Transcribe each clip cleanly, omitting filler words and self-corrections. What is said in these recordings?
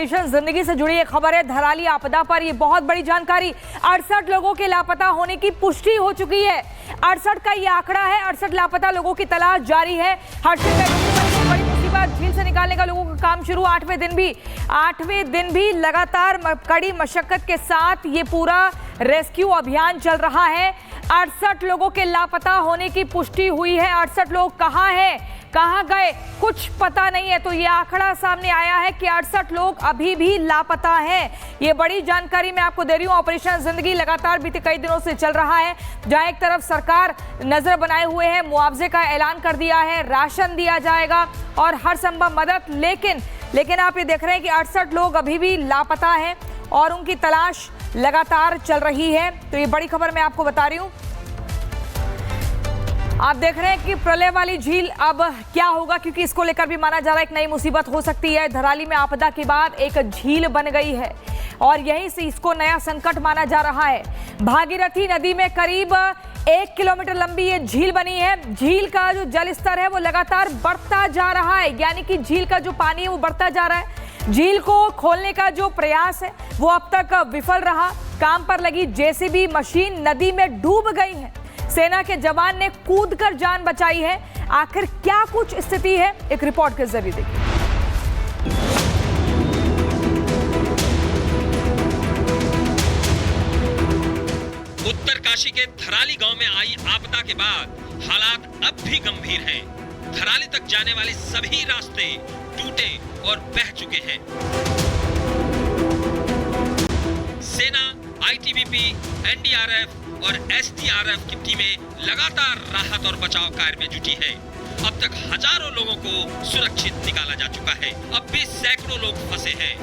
Operation जिंदगी से जुड़ी एक खबर है। धराली आपदा पर ये बहुत बड़ी जानकारी। 68 लोगों के लापता होने की पुष्टि हो चुकी है। 68 का ये आंकड़ा है। 68 लापता लोगों की तलाश जारी है। बड़ी मुसीबत, झील से निकालने का लोगों का काम शुरू। 8वें दिन भी लगातार कड़ी मशक्कत के साथ ये पूरा रेस्क्यू अभियान चल रहा है। 68 लोगों के लापता होने की पुष्टि हुई है। 68 लोग कहाँ हैं, कहाँ गए, कुछ पता नहीं है। तो ये आंकड़ा सामने आया है कि 68 लोग अभी भी लापता हैं। ये बड़ी जानकारी मैं आपको दे रही हूँ। ऑपरेशन जिंदगी लगातार बीते कई दिनों से चल रहा है, जहां एक तरफ सरकार नजर बनाए हुए है, मुआवजे का ऐलान कर दिया है, राशन दिया जाएगा और हर संभव मदद। लेकिन आप ये देख रहे हैं कि 68 लोग अभी भी लापता हैं और उनकी तलाश लगातार चल रही है। तो ये बड़ी खबर मैं आपको बता रही हूँ। आप देख रहे हैं कि प्रलय वाली झील अब क्या होगा, क्योंकि इसको लेकर भी माना जा रहा है एक नई मुसीबत हो सकती है। धराली में आपदा के बाद एक झील बन गई है और यहीं से इसको नया संकट माना जा रहा है। भागीरथी नदी में करीब 1 किलोमीटर लंबी ये झील बनी है। झील का जो जल स्तर है वो लगातार बढ़ता जा रहा है, यानी कि झील का जो पानी है वो बढ़ता जा रहा है। झील को खोलने का जो प्रयास है वो अब तक विफल रहा। काम पर लगी जेसीबी मशीन नदी में डूब गई है। सेना के जवान ने कूदकर जान बचाई है। आखिर क्या कुछ स्थिति है, एक रिपोर्ट के जरिए देखिए। उत्तरकाशी के धराली गांव में आई आपदा के बाद हालात अब भी गंभीर हैं। धराली तक जाने वाले सभी रास्ते टूटे और बह चुके हैं। सेना, आईटीबीपी, एनडीआरएफ और एसडीआरएफ की टीमें लगातार राहत और बचाव कार्य में जुटी है। अब तक हजारों लोगों को सुरक्षित निकाला जा चुका है। अब भी सैकड़ों लोग फंसे हैं।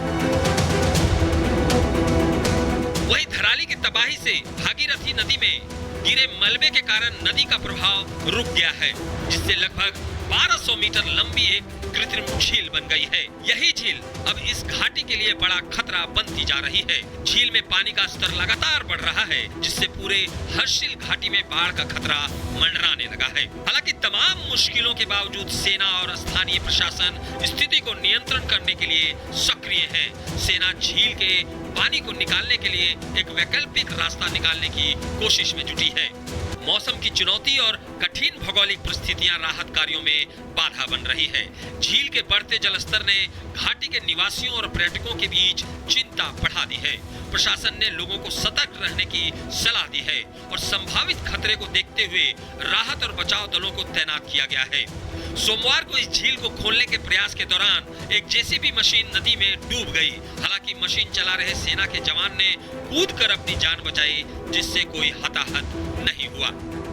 वहीं धराली की तबाही से भागीरथी नदी में गिरे मलबे के कारण नदी का प्रभाव रुक गया है, जिससे लगभग 1200 मीटर लंबी एक कृत्रिम झील बन गई है। यही झील अब इस घाटी के लिए बड़ा खतरा बनती जा रही है। झील में पानी का स्तर लगातार बढ़ रहा है, जिससे पूरे हर्षिल घाटी में बाढ़ का खतरा मंडराने लगा है। हालांकि तमाम मुश्किलों के बावजूद सेना और स्थानीय प्रशासन स्थिति को नियंत्रण करने के लिए सक्रिय है। सेना झील के पानी को निकालने के लिए एक वैकल्पिक रास्ता निकालने की कोशिश में जुटी है। मौसम की चुनौती और कठिन भौगोलिक परिस्थितियां राहत कार्यों में बाधा बन रही है। झील के बढ़ते जलस्तर ने घाटी के निवासियों और पर्यटकों के बीच चिंता बढ़ा दी है। प्रशासन ने लोगों को सतर्क रहने की सलाह दी है और संभावित खतरे को देखते हुए राहत और बचाव दलों को तैनात किया गया है। सोमवार को इस झील को खोलने के प्रयास के दौरान एक जेसीबी मशीन नदी में डूब गई। हालांकि मशीन चला रहे सेना के जवान ने कूदकर अपनी जान बचाई, जिससे कोई हताहत नहीं हुआ।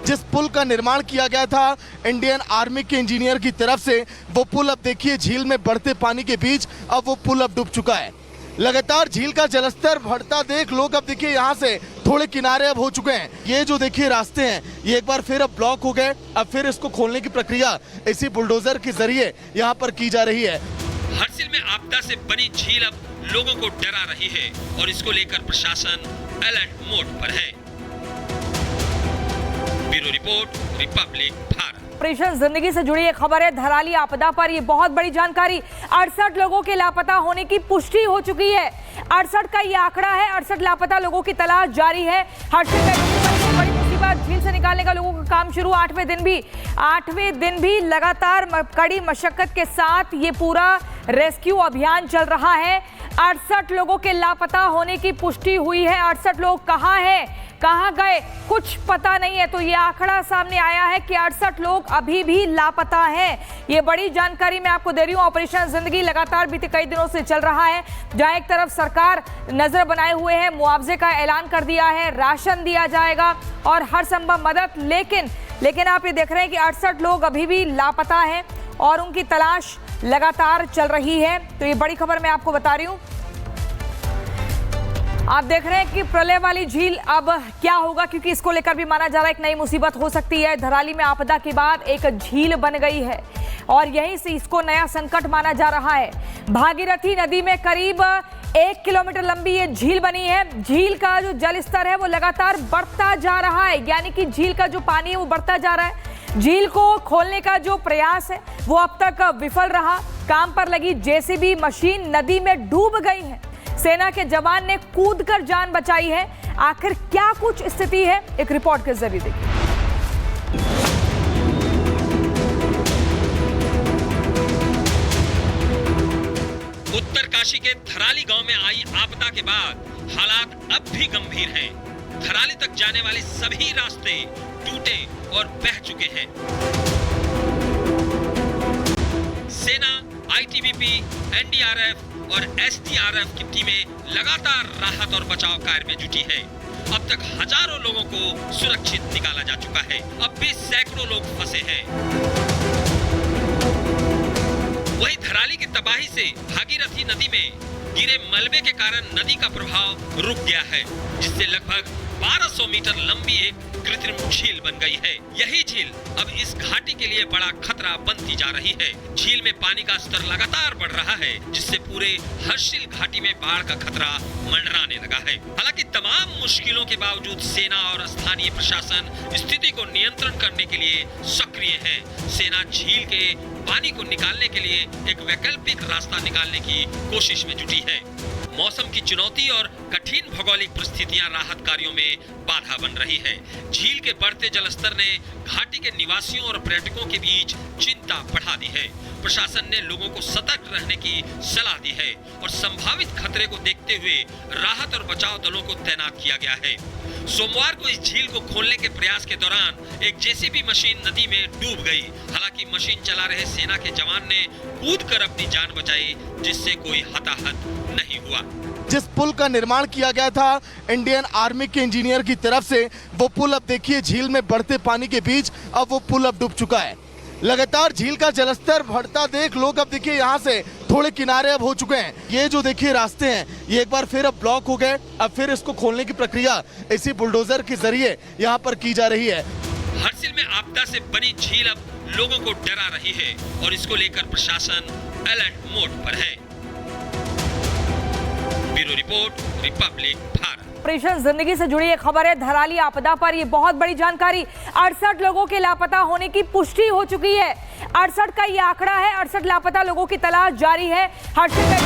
जिस पुल का निर्माण किया गया था इंडियन आर्मी के इंजीनियर की तरफ से, वो पुल अब देखिए झील में बढ़ते पानी के बीच अब वो पुल अब डूब चुका है। लगातार झील का जलस्तर बढ़ता देख लोग अब देखिए यहाँ से थोड़े किनारे अब हो चुके हैं। ये जो देखिए रास्ते हैं ये एक बार फिर अब ब्लॉक हो गए। अब फिर इसको खोलने की प्रक्रिया इसी बुलडोजर के जरिए यहाँ पर की जा रही है। हर्षिल में आपदा से बनी झील अब लोगों को डरा रही है और इसको लेकर प्रशासन अलर्ट मोड पर है। Bureau report, Republic Bharat. Operation जिंदगी से जुड़ी एक खबर है। धराली आपदा पर ये बहुत बड़ी जानकारी। 68 लोगों के लापता होने की पुष्टि हो चुकी है। 68 का ये आंकड़ा है। 68 लापता लोगों की तलाश जारी है। बड़ी मुसीबत, झील से निकालने का लोगों का काम शुरू। 8वें दिन भी लगातार कड़ी मशक्कत के साथ ये पूरा रेस्क्यू अभियान चल रहा है। 68 लोगों के लापता होने की पुष्टि हुई है। 68 लोग कहाँ हैं, कहाँ गए, कुछ पता नहीं है। तो ये आंकड़ा सामने आया है कि 68 लोग अभी भी लापता हैं। ये बड़ी जानकारी मैं आपको दे रही हूँ। ऑपरेशन जिंदगी लगातार बीते कई दिनों से चल रहा है, जहां एक तरफ सरकार नजर बनाए हुए है, मुआवजे का ऐलान कर दिया है, राशन दिया जाएगा और हर संभव मदद। लेकिन आप ये देख रहे हैं कि 68 लोग अभी भी लापता हैं और उनकी तलाश लगातार चल रही है। तो ये बड़ी खबर मैं आपको बता रही हूँ। आप देख रहे हैं कि प्रलय वाली झील अब क्या होगा, क्योंकि इसको लेकर भी माना जा रहा है एक नई मुसीबत हो सकती है। धराली में आपदा के बाद एक झील बन गई है और यहीं से इसको नया संकट माना जा रहा है। भागीरथी नदी में करीब 1 किलोमीटर लंबी ये झील बनी है। झील का जो जल स्तर है वो लगातार बढ़ता जा रहा है, यानी कि झील का जो पानी है वो बढ़ता जा रहा है। झील को खोलने का जो प्रयास है वो अब तक विफल रहा। काम पर लगी जेसीबी मशीन नदी में डूब गई है। सेना के जवान ने कूदकर जान बचाई है। आखिर क्या कुछ स्थिति है, एक रिपोर्ट के जरिए देखिए। उत्तरकाशी के थराली गांव में आई आपदा के बाद हालात अब भी गंभीर हैं। थराली तक जाने वाले सभी रास्ते टूटे और बह चुके हैं। सेना, आईटीबीपी, एनडीआरएफ और एसडीआरएफ की टीमें लगातार राहत और बचाव कार्य में जुटी है। अब तक हजारों लोगों को सुरक्षित निकाला जा चुका है। अब भी सैकड़ों लोग फंसे हैं। वहीं थराली की तबाही से भागीरथी नदी में गिरे मलबे के कारण नदी का प्रवाह रुक गया है, जिससे लगभग 1200 मीटर लंबी एक कृत्रिम झील बन गई है। यही झील अब इस घाटी के लिए बड़ा खतरा बनती जा रही है। झील में पानी का स्तर लगातार बढ़ रहा है, जिससे पूरे हर्षिल घाटी में बाढ़ का खतरा मंडराने लगा है। हालांकि तमाम मुश्किलों के बावजूद सेना और स्थानीय प्रशासन स्थिति को नियंत्रण करने के लिए सक्रिय है। सेना झील के पानी को निकालने के लिए एक वैकल्पिक रास्ता निकालने की कोशिश में जुटी है। मौसम की चुनौती और कठिन भौगोलिक परिस्थितियां राहत कार्यों में बाधा बन रही है। झील के बढ़ते जलस्तर ने घाटी के निवासियों और पर्यटकों के बीच चिंता बढ़ा दी है। प्रशासन ने लोगों को सतर्क रहने की सलाह दी है और संभावित खतरे को देखते हुए राहत और बचाव दलों को तैनात किया गया है। सोमवार को इस झील को खोलने के प्रयास के दौरान एक जेसीबी मशीन नदी में डूब गई। हालांकि मशीन चला रहे सेना के जवान ने कूदकर अपनी जान बचाई, जिससे कोई हताहत नहीं हुआ। जिस पुल का निर्माण किया गया था इंडियन आर्मी के इंजीनियर की तरफ से, वो पुल अब देखिए झील में बढ़ते पानी के बीच अब वो पुल अब डूब चुका है। लगातार झील का जलस्तर बढ़ता देख लोग अब देखिए यहाँ से थोड़े किनारे अब हो चुके हैं। ये जो देखिए रास्ते हैं ये एक बार फिर अब ब्लॉक हो गए। अब फिर इसको खोलने की प्रक्रिया इसी बुलडोजर के जरिए यहाँ पर की जा रही है। हर्षिल में आपदा से बनी झील अब लोगों को डरा रही है और इसको लेकर प्रशासन अलर्ट मोड पर है। Bureau report, Republic Bharat. Operation जिंदगी से जुड़ी एक खबर है। धराली आपदा पर ये बहुत बड़ी जानकारी। 68 लोगों के लापता होने की पुष्टि हो चुकी है। 68 का ये आंकड़ा है। 68 लापता लोगों की तलाश जारी है। हर्षिल में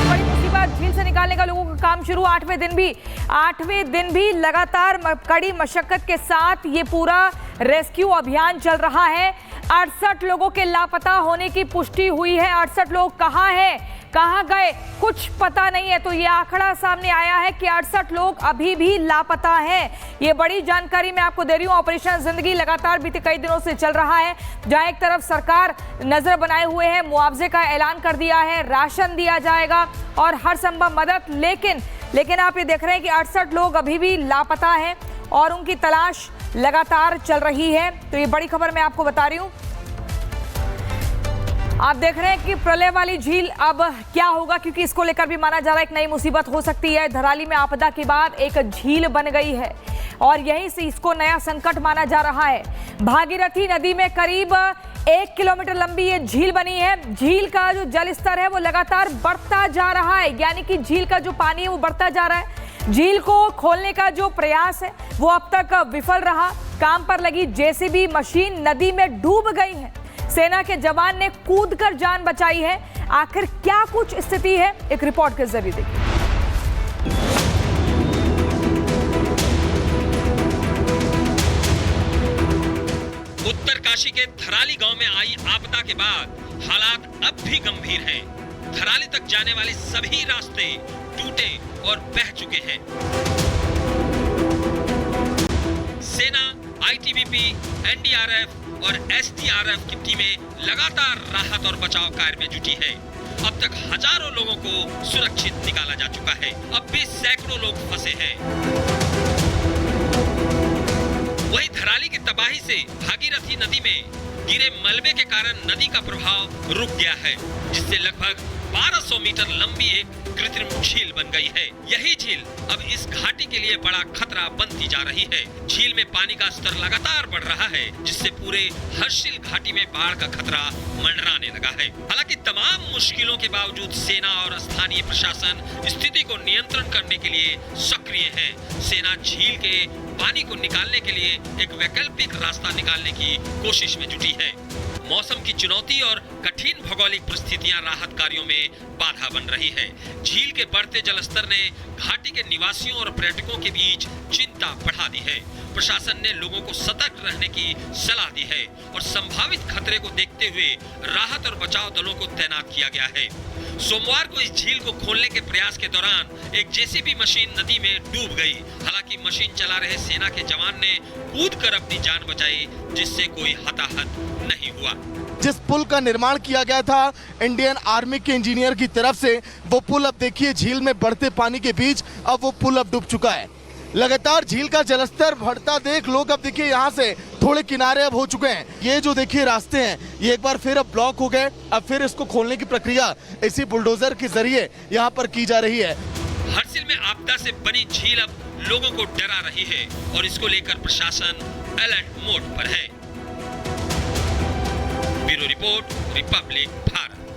बड़ी मुसीबत, झील से निकालने का लोगों का काम शुरू। 8वें दिन भी लगातार कड़ी मशक्कत के साथ ये पूरा रेस्क्यू अभियान चल रहा है। 68 लोगों के लापता होने की पुष्टि हुई है। 68 लोग कहाँ हैं, कहाँ गए, कुछ पता नहीं है। तो ये आंकड़ा सामने आया है कि 68 लोग अभी भी लापता हैं। ये बड़ी जानकारी मैं आपको दे रही हूँ। ऑपरेशन जिंदगी लगातार बीते कई दिनों से चल रहा है, जहां एक तरफ सरकार नजर बनाए हुए है, मुआवजे का ऐलान कर दिया है, राशन दिया जाएगा और हर संभव मदद। लेकिन आप ये देख रहे हैं कि 68 लोग अभी भी लापता हैं और उनकी तलाश लगातार चल रही है। तो ये बड़ी खबर मैं आपको बता रही हूँ। आप देख रहे हैं कि प्रलय वाली झील अब क्या होगा, क्योंकि इसको लेकर भी माना जा रहा है एक नई मुसीबत हो सकती है। धराली में आपदा के बाद एक झील बन गई है और यहीं से इसको नया संकट माना जा रहा है। भागीरथी नदी में करीब 1 किलोमीटर लंबी ये झील बनी है। झील का जो जल स्तर है वो लगातार बढ़ता जा रहा है, यानी कि झील का जो पानी है वो बढ़ता जा रहा है। झील को खोलने का जो प्रयास है वो अब तक विफल रहा। काम पर लगी जेसीबी मशीन नदी में डूब गई है। सेना के जवान ने कूदकर जान बचाई है। आखिर क्या कुछ स्थिति है, एक रिपोर्ट के जरिए देखिए। उत्तरकाशी के थराली गांव में आई आपदा के बाद हालात अब भी गंभीर हैं। थराली तक जाने वाले सभी रास्ते टूटे और बह चुके हैं। सेना, आईटीबीपी, एनडीआरएफ और एसडीआरएफ की टीमें लगातार राहत और बचाव कार्य में जुटी है। अब तक हजारों लोगों को सुरक्षित निकाला जा चुका है। अब भी सैकड़ों लोग फंसे हैं। वहीं धराली की तबाही से भागीरथी नदी में गिरे मलबे के कारण नदी का प्रवाह रुक गया है, जिससे लगभग 1200 मीटर लंबी एक कृत्रिम झील बन गई है। यही झील अब इस घाटी के लिए बड़ा खतरा बनती जा रही है। झील में पानी का स्तर लगातार बढ़ रहा है, जिससे पूरे हर्षिल घाटी में बाढ़ का खतरा मंडराने लगा है। हालांकि तमाम मुश्किलों के बावजूद सेना और स्थानीय प्रशासन स्थिति को नियंत्रण करने के लिए सक्रिय है। सेना झील के पानी को निकालने के लिए एक वैकल्पिक रास्ता निकालने की कोशिश में जुटी है। मौसम की चुनौती और कठिन भौगोलिक परिस्थितियां राहत कार्यों में बाधा बन रही है। झील के बढ़ते जलस्तर ने घाटी के निवासियों और पर्यटकों के बीच चिंता बढ़ा दी है। प्रशासन ने लोगों को सतर्क रहने की सलाह दी है और संभावित खतरे को देखते हुए राहत और बचाव दलों को तैनात किया गया है। सोमवार को इस झील को खोलने के प्रयास के दौरान एक जेसीबी मशीन नदी में डूब गई। हालांकि मशीन चला रहे सेना के जवान ने कूदकर अपनी जान बचाई, जिससे कोई हताहत नहीं हुआ। जिस पुल का निर्माण किया गया था इंडियन आर्मी के इंजीनियर की तरफ से, वो पुल अब देखिए झील में बढ़ते पानी के बीच अब वो पुल अब डूब चुका है। लगातार झील का जलस्तर बढ़ता देख लोग अब देखिए यहाँ से थोड़े किनारे अब हो चुके हैं। ये जो देखिए रास्ते हैं ये एक बार फिर अब ब्लॉक हो गए। अब फिर इसको खोलने की प्रक्रिया इसी बुलडोजर के जरिए यहाँ पर की जा रही है। हरसिल में आपदा से बनी झील अब लोगों को डरा रही है और इसको लेकर प्रशासन अलर्ट मोड पर है। Bureau report, Republic Bharat.